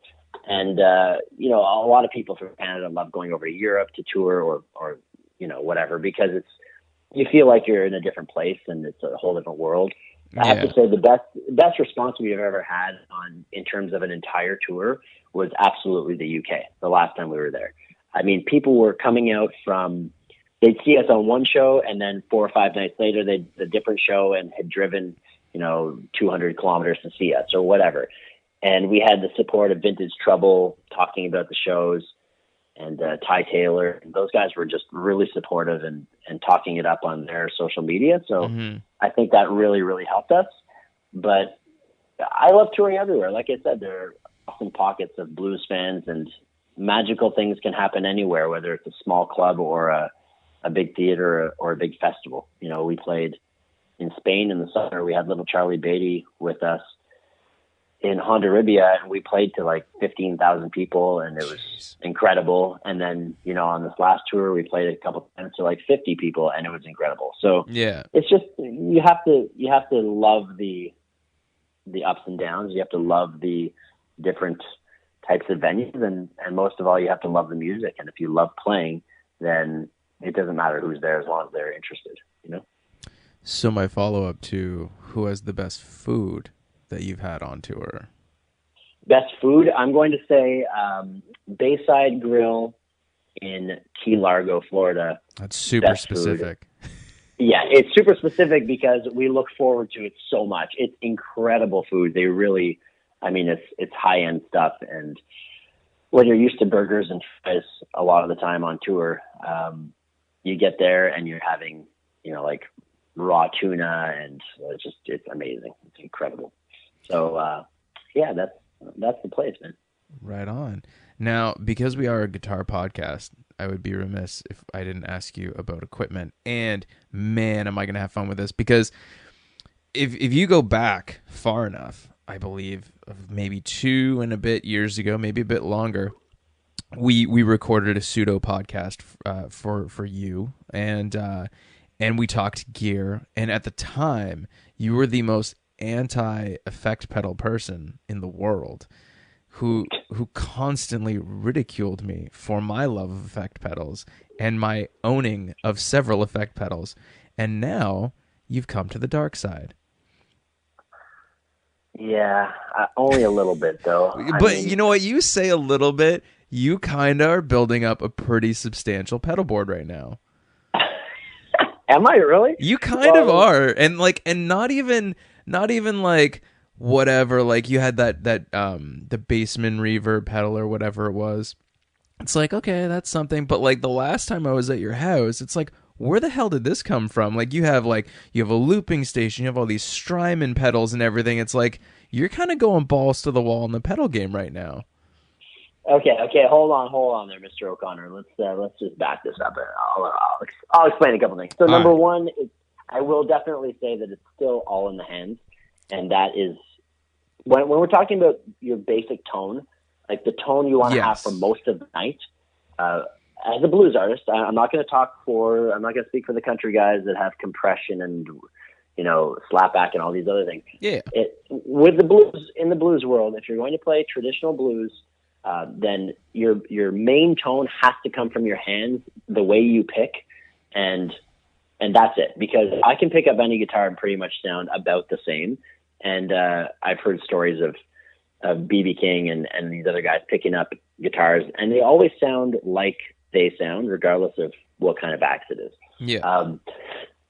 And, a lot of people from Canada love going over to Europe to tour or whatever, because you feel like you're in a different place and it's a whole different world. I have to say the best response we've ever had in terms of an entire tour was absolutely the UK, the last time we were there. I mean, people were coming out they'd see us on one show, and then 4 or 5 nights later, they'd a different show and had driven, 200 kilometers to see us or whatever. And we had the support of Vintage Trouble talking about the shows, and Ty Taylor. Those guys were just really supportive and talking it up on their social media. So I think that really, really helped us. But I love touring everywhere. Like I said, there are awesome pockets of blues fans, and magical things can happen anywhere, whether it's a small club or a big theater or a big festival. We played in Spain in the summer. We had little Charlie Beatty with us in Hondarribia, and we played to like 15,000 people, and it was incredible. And then, on this last tour, we played a couple times to like 50 people, and it was incredible. So it's just, you have to love the ups and downs. You have to love the different types of venues, and most of all, you have to love the music. And if you love playing, then it doesn't matter who's there as long as they're interested, So my follow-up to who has the best food that you've had on tour? Best food, I'm going to say Bayside Grill in Key Largo, Florida. That's super specific. Yeah, it's super specific because we look forward to it so much. It's incredible food. They really, it's high-end stuff. And when you're used to burgers and fries a lot of the time on tour, you get there and you're having, like raw tuna, and it's amazing. It's incredible. So, that's the place, man. Right on. Now, because we are a guitar podcast, I would be remiss if I didn't ask you about equipment. And man, am I going to have fun with this, because if you go back far enough, I believe maybe 2 and a bit years ago, maybe a bit longer, we recorded a pseudo podcast for you, and we talked gear. And at the time, you were the most anti-effect pedal person in the world, who constantly ridiculed me for my love of effect pedals and my owning of several effect pedals. And now you've come to the dark side. Yeah, only a little bit though. But you know what? You say a little bit, you kind of are building up a pretty substantial pedal board right now. Am I really? You kind of are. And not even like whatever, like you had that the Bassman reverb pedal or whatever it was. It's like, okay, that's something. But like the last time I was at your house, it's like, where the hell did this come from? Like you have a looping station, you have all these Strymon pedals and everything. It's like you're kind of going balls to the wall in the pedal game right now. Okay, hold on there, Mr. O'Connor. Let's just back this up. I'll explain a couple things. So number one, I will definitely say that it's still all in the hands, and that is when we're talking about your basic tone, like the tone you want to have for most of the night. As a blues artist, I'm not going to speak for the country guys that have compression and slapback and all these other things. Yeah. With the blues, in the blues world, if you're going to play traditional blues, then your main tone has to come from your hands, the way you pick, and that's it. Because I can pick up any guitar and pretty much sound about the same. And I've heard stories of B.B. King and these other guys picking up guitars, and they always sound like they sound, regardless of what kind of backs it is. Yeah.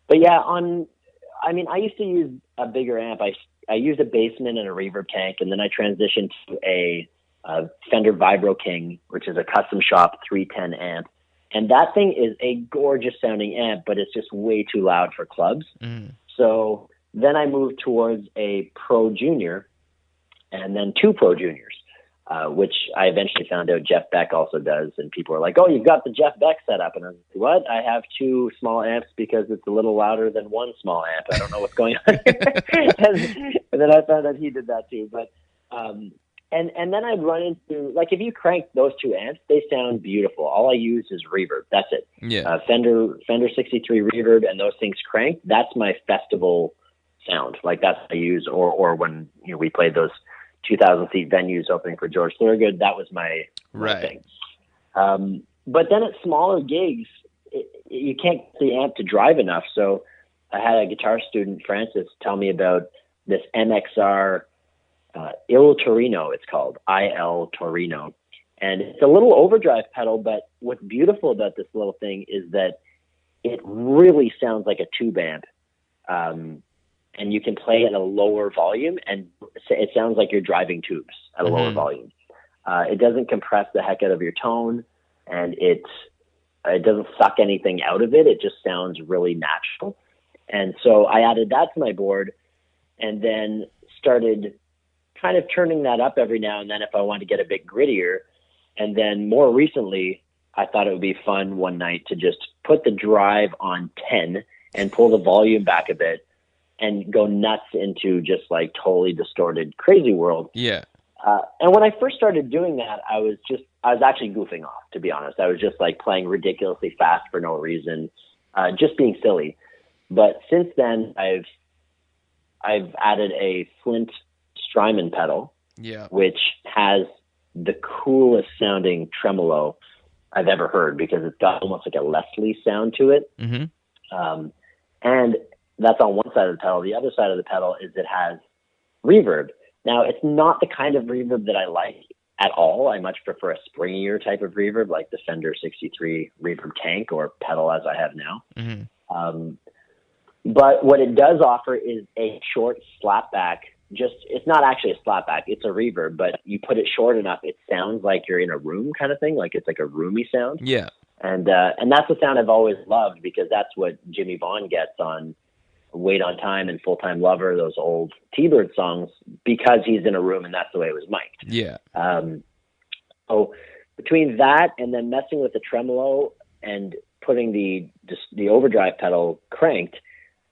But yeah, I used to use a bigger amp. I used a basement and a reverb tank, and then I transitioned to a Fender Vibro King, which is a custom shop 310 amp. And that thing is a gorgeous sounding amp, but it's just way too loud for clubs. Mm. So then I moved towards a Pro Junior and then two Pro Juniors, which I eventually found out Jeff Beck also does. And people are like, oh, you've got the Jeff Beck setup. And I was like, what? I have two small amps because it's a little louder than one small amp. I don't know what's going on here. and then I found out he did that too. But, and then I'd run into, like, if you crank those two amps, they sound beautiful. All I use is reverb. That's it. Yeah. Fender 63 reverb, and those things crank. That's my festival sound. Like, that's what I use. Or when we played those 2,000 seat venues opening for George Thorogood, that was my thing. But then at smaller gigs, you can't get the amp to drive enough. So I had a guitar student, Francis, tell me about this MXR Il Torino, it's called, IL Torino. And it's a little overdrive pedal, but what's beautiful about this little thing is that it really sounds like a tube amp. And you can play at a lower volume, and it sounds like you're driving tubes at a lower volume. It doesn't compress the heck out of your tone, and it doesn't suck anything out of it. It just sounds really natural. And so I added that to my board, and then started kind of turning that up every now and then if I wanted to get a bit grittier. And then more recently, I thought it would be fun one night to just put the drive on 10 and pull the volume back a bit and go nuts into just like totally distorted crazy world. Yeah. And when I first started doing that, I was actually goofing off, to be honest. I was just like playing ridiculously fast for no reason, just being silly. But since then, I've added a Flint Strymon pedal, which has the coolest sounding tremolo I've ever heard, because it's got almost like a Leslie sound to it. Mm-hmm. And that's on one side of the pedal. The other side of the pedal is it has reverb. Now, it's not the kind of reverb that I like at all. I much prefer a springier type of reverb, like the Fender 63 reverb tank or pedal as I have now. Mm-hmm. But what it does offer is a short slapback. It's not actually a slapback, it's a reverb, but you put it short enough, it sounds like you're in a room kind of thing, like it's like a roomy sound. Yeah. And that's the sound I've always loved, because that's what Jimmy Vaughn gets on Wait on Time and Full Time Lover, those old T-Bird songs, because he's in a room and that's the way it was mic'd. Yeah. So between that and then messing with the tremolo and putting the overdrive pedal cranked,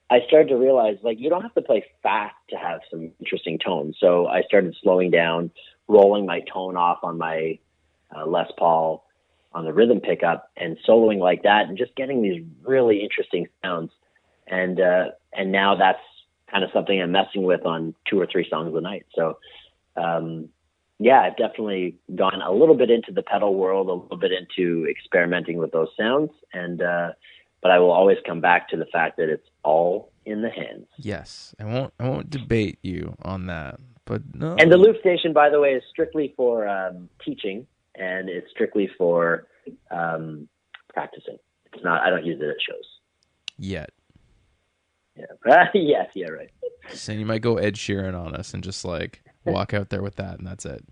I started to realize, like, you don't have to play fast to have some interesting tones. So I started slowing down, rolling my tone off on my Les Paul on the rhythm pickup and soloing like that and just getting these really interesting sounds. And now that's kind of something I'm messing with on 2 or 3 songs a night. So, yeah, I've definitely gone a little bit into the pedal world, a little bit into experimenting with those sounds. But I will always come back to the fact that it's all in the hands. Yes, I won't debate you on that. But no. And the loop station, by the way, is strictly for teaching, and it's strictly for practicing. It's not. I don't use it at shows yet. Yeah. Yes. Yeah. Right. So you might go Ed Sheeran on us and just like walk out there with that, and that's it.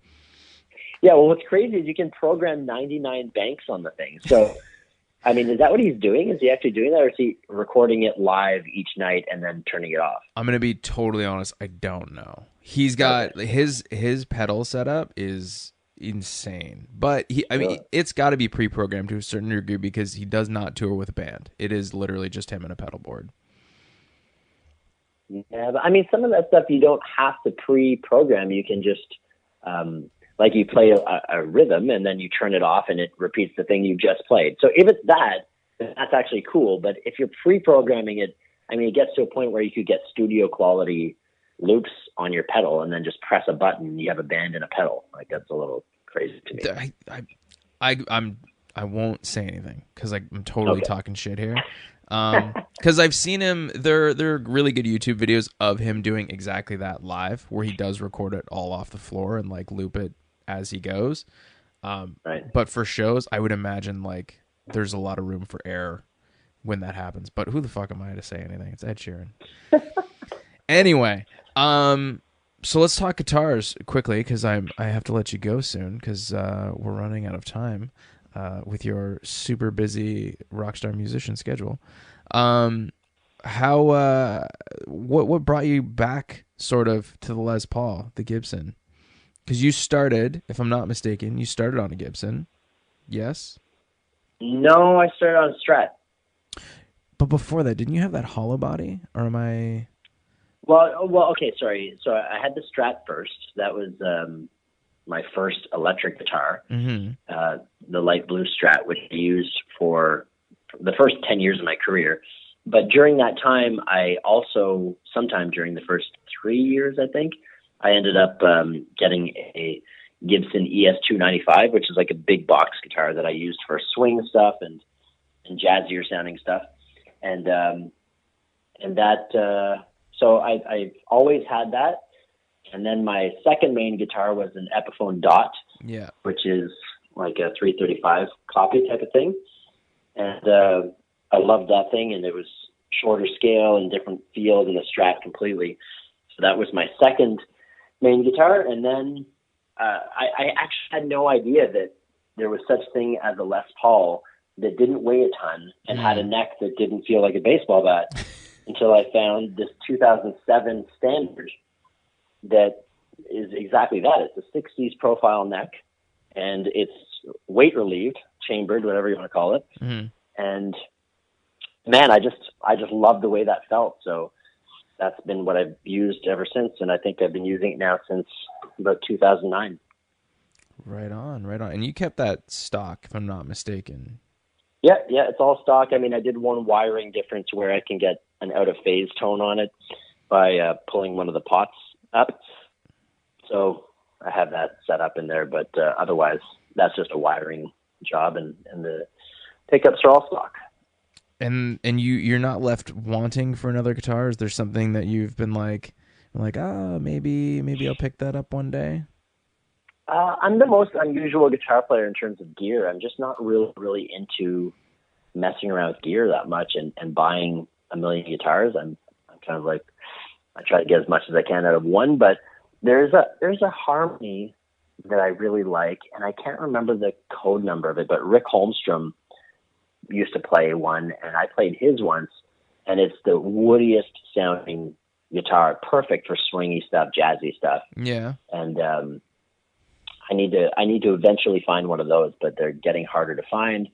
Yeah. Well, what's crazy is you can program 99 banks on the thing. So I mean, is that what he's doing? Is he actually doing that, or is he recording it live each night and then turning it off? I'm gonna be totally honest. I don't know. He's got his pedal setup is insane, but it's got to be pre-programmed to a certain degree because he does not tour with a band. It is literally just him and a pedal board. Yeah, but I mean, some of that stuff you don't have to pre-program. You can just like you play a rhythm and then you turn it off and it repeats the thing you just played. So if it's that, that's actually cool. But if you're pre-programming it, I mean, it gets to a point where you could get studio quality loops on your pedal and then just press a button and you have a band and a pedal. Like, that's a little crazy to me. I won't say anything because I'm totally talking shit here. Because I've seen him. There are really good YouTube videos of him doing exactly that live, where he does record it all off the floor and like loop it as he goes. Right. But for shows, I would imagine like there's a lot of room for error when that happens. But who the fuck am I to say anything? It's Ed Sheeran. Anyway, so let's talk guitars quickly because I have to let you go soon because we're running out of time with your super busy rockstar musician schedule. What brought you back sort of to the Les Paul, the Gibson? Because you started, if I'm not mistaken, you started on a Gibson. Yes? No, I started on a Strat. But before that, didn't you have that hollow body? Or am I... Well, okay, sorry. So I had the Strat first. That was my first electric guitar, the light blue Strat, which I used for the first 10 years of my career. But during that time, I also, sometime during the first 3 years, I think, I ended up getting a Gibson ES295, which is like a big box guitar that I used for swing stuff and jazzier sounding stuff. And that, so I've always had that. And then my second main guitar was an Epiphone Dot, which is like a 335 copy type of thing. And I loved that thing, and it was shorter scale and different feel than the Strat completely. So that was my second main guitar. And then I actually had no idea that there was such thing as a Les Paul that didn't weigh a ton and had a neck that didn't feel like a baseball bat until I found this 2007 standard that is exactly that. It's a 60s profile neck, and it's weight relieved, chambered, whatever you want to call it. And man, I just love the way that felt. So that's been what I've used ever since, and I think I've been using it now since about 2009. Right on. And you kept that stock, if I'm not mistaken. Yeah, it's all stock. I mean, I did one wiring difference where I can get an out-of-phase tone on it by pulling one of the pots up. So I have that set up in there, but otherwise, that's just a wiring job, and the pickups are all stock. And you're not left wanting for another guitar? Is there something that you've been like, maybe I'll pick that up one day? I'm the most unusual guitar player in terms of gear. I'm just not really into messing around with gear that much and buying a million guitars. I'm kind of like, I try to get as much as I can out of one, but there's a harmony that I really like, and I can't remember the code number of it, but Rick Holmstrom used to play one, and I played his once, and it's the woodiest sounding guitar, perfect for swingy stuff, jazzy stuff. Yeah. And I need to eventually find one of those, but they're getting harder to find.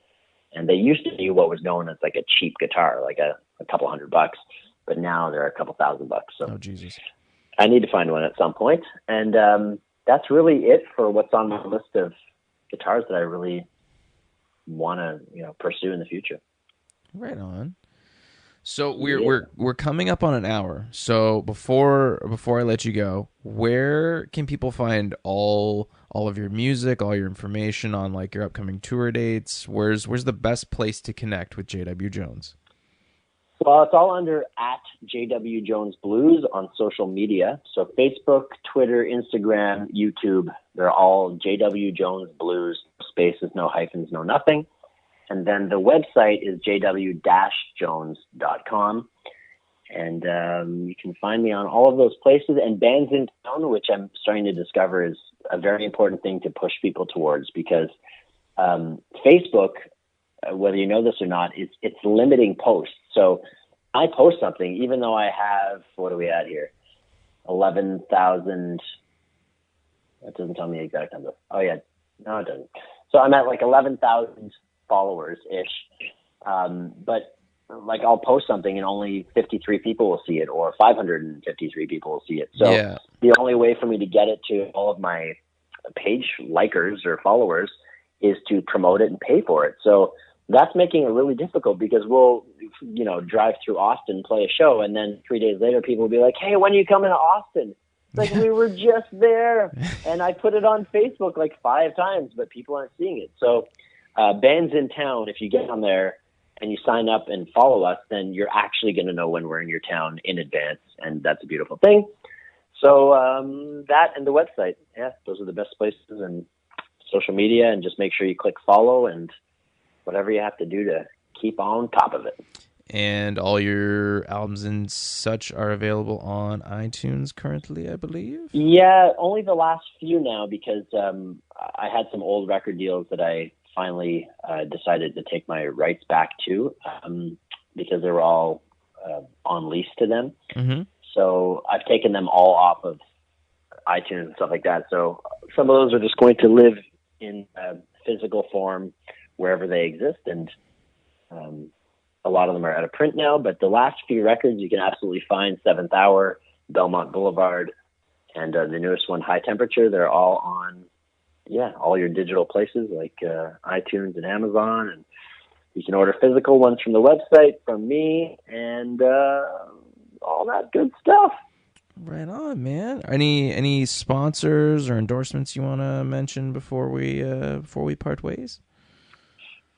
And they used to be what was known as like a cheap guitar, like a couple $100, but now they're a couple $1,000. So oh, Jesus. I need to find one at some point. And that's really it for what's on my list of guitars that I really want to pursue in the future. Right on. So we're coming up on an hour. So before I let you go, where can people find all of your music, all your information on like your upcoming tour dates? Where's the best place to connect with JWJones? Well, it's all under @JWJones Blues on social media. So Facebook, Twitter, Instagram, YouTube, they're all JWJones Blues, spaces, no hyphens, no nothing. And then the website is jw-jones.com. And you can find me on all of those places. And Bands in Town, which I'm starting to discover is a very important thing to push people towards, because Facebook whether you know this or not, it's limiting posts. So I post something, even though I have, what are we at here? 11,000. That doesn't tell me the exact number. Oh yeah, no, it doesn't. So I'm at like 11,000 followers ish. But like I'll post something and only 53 people will see it, or 553 people will see it. So the only way for me to get it to all of my page likers or followers is to promote it and pay for it. So that's making it really difficult, because we'll, drive through Austin, play a show, and then 3 days later people will be like, hey, when are you coming to Austin? It's like, we were just there. And I put it on Facebook like 5 times, but people aren't seeing it. So bands in town, if you get on there and you sign up and follow us, then you're actually going to know when we're in your town in advance. And that's a beautiful thing. So that and the website, those are the best places, and social media, and just make sure you click follow and whatever you have to do to keep on top of it. And all your albums and such are available on iTunes currently, I believe? Yeah, only the last few now, because I had some old record deals that I finally decided to take my rights back to, because they were all on lease to them. Mm-hmm. So I've taken them all off of iTunes and stuff like that. So some of those are just going to live in physical form wherever they exist. And a lot of them are out of print now, but the last few records you can absolutely find: Seventh Hour, Belmont Boulevard, and the newest one, High Temperature. They're all on, all your digital places like iTunes and Amazon. And you can order physical ones from the website, from me, and all that good stuff. Right on, man. Any sponsors or endorsements you want to mention before we part ways?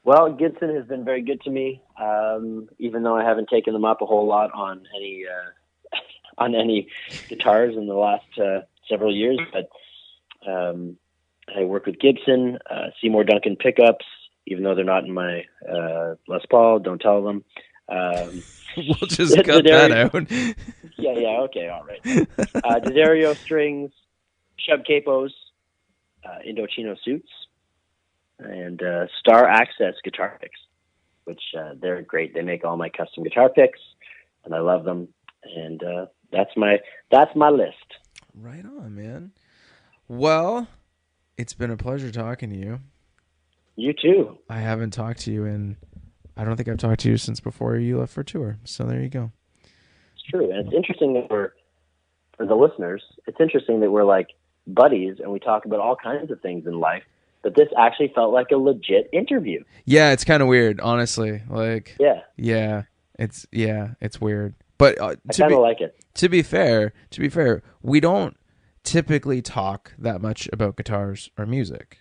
Well, Gibson has been very good to me, even though I haven't taken them up a whole lot on any guitars in the last several years. But I work with Gibson, Seymour Duncan pickups, even though they're not in my Les Paul. Don't tell them. We'll just cut that out. Okay, all right. D'Addario strings, Shub capos, Indochino suits, and Star Access guitar picks, which they're great. They make all my custom guitar picks, and I love them. And that's my list. Right on, man. Well, it's been a pleasure talking to you. You too. I haven't talked to you I don't think I've talked to you since before you left for tour. So there you go. It's true. And it's interesting that for the listeners, it's interesting that we're like buddies and we talk about all kinds of things in life, but this actually felt like a legit interview. Yeah, it's kind of weird, honestly. Like, it's weird. But I kind of like it. To be fair, we don't typically talk that much about guitars or music.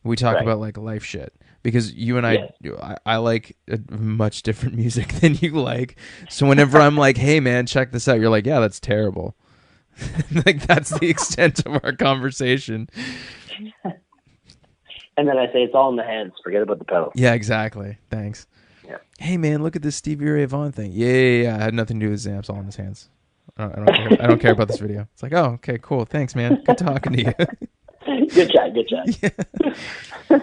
We talk about like life shit, because you and I like a much different music than you like. So whenever I'm like, hey man, check this out, you're like, yeah, that's terrible. Like that's the extent of our conversation. And then I say, it's all in the hands. Forget about the pedal. Yeah, exactly. Thanks. Yeah. Hey man, look at this Stevie Ray Vaughan thing. Yeah. I had nothing to do with his amps, all in his hands. I don't care about this video. It's like, oh, okay, cool. Thanks, man. Good talking to you. Good chat. Yeah.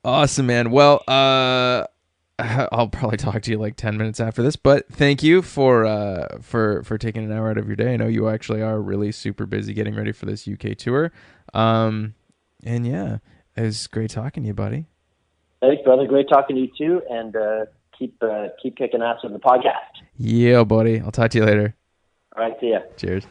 Awesome, man. Well, I'll probably talk to you like 10 minutes after this, but thank you for taking an hour out of your day. I know you actually are really super busy getting ready for this UK tour. And yeah, it was great talking to you, buddy. Thanks, brother. Great talking to you too. And keep kicking ass with the podcast. Yeah, buddy. I'll talk to you later. All right. See ya. Cheers.